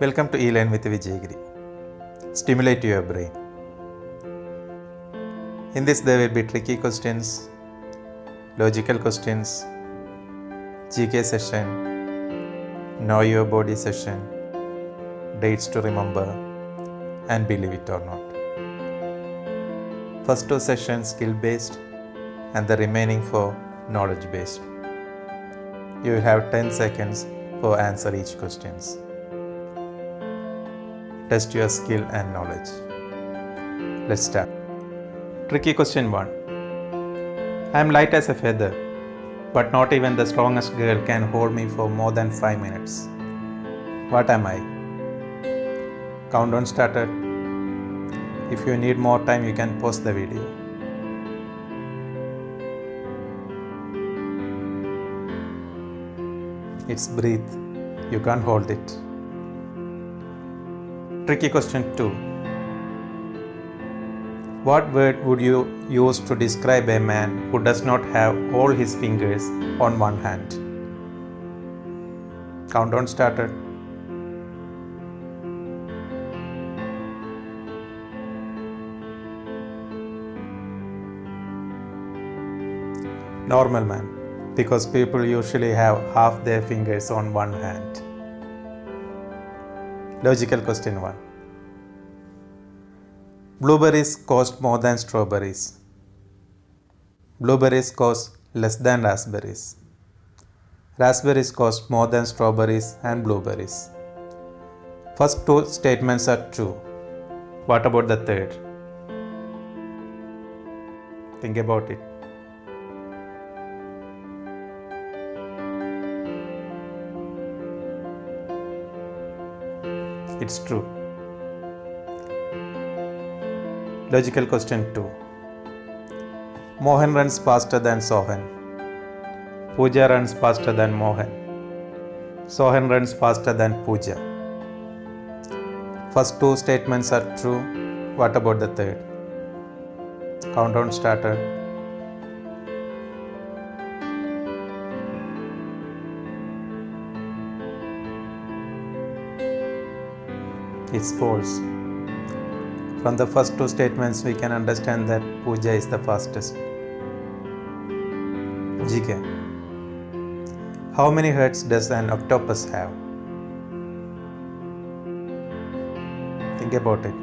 Welcome to E-Learn with Vijayagiri. Stimulate your brain. In this there will be tricky questions, logical questions, GK session, know your body session, dates to remember, and believe it or not. First two sessions skill based and the remaining 4 knowledge based. You will have 10 seconds for answer each questions. Test your skill and knowledge. Let's start. Tricky question 1. I am light as a feather, but not even the strongest girl can hold me for more than 5 minutes. What am I? Countdown started. If you need more time, you can pause the video. It's breathe. You can't hold it. Tricky question 2. What word would you use to describe a man who does not have all his fingers on one hand? Countdown started. Normal man, because people usually have half their fingers on one hand. Logical question 1. Blueberries cost more than strawberries. Blueberries cost less than raspberries. Raspberries cost more than strawberries and blueberries. First two statements are true. What about the third? Think about it. It's true. Logical question 2. Mohan runs faster than Sohan. Pooja runs faster than Mohan. Sohan runs faster than Pooja. First two statements are true. What about the third? Countdown started. It's false. From the first two statements, we can understand that Pooja is the fastest. GK. How many heads does an octopus have? Think about it.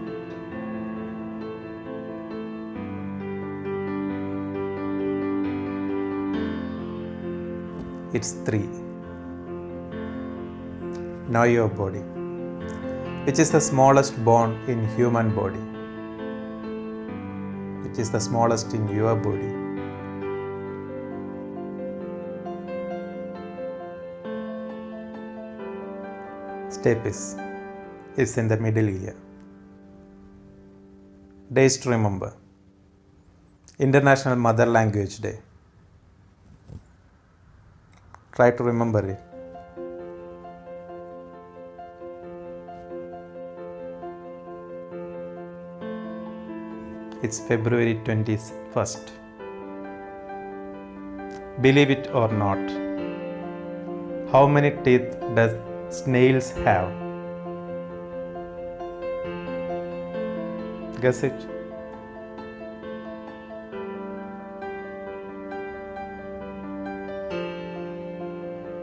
It's 3. Know your body. Which is the smallest bone in human body? Which is the smallest in your body? Stapes is in the middle ear. Days to remember. International Mother Language Day. Try to remember it. It's February 21st. Believe it or not, how many teeth does snails have? Guess it.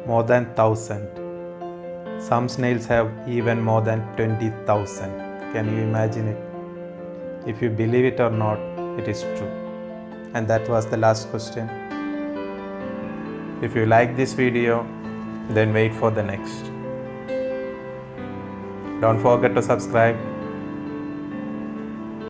More than 1,000. Some snails have even more than 20,000. Can you imagine it? If you believe it or not, it is true. And that was the last question. If you like this video, then wait for the next. Don't forget to subscribe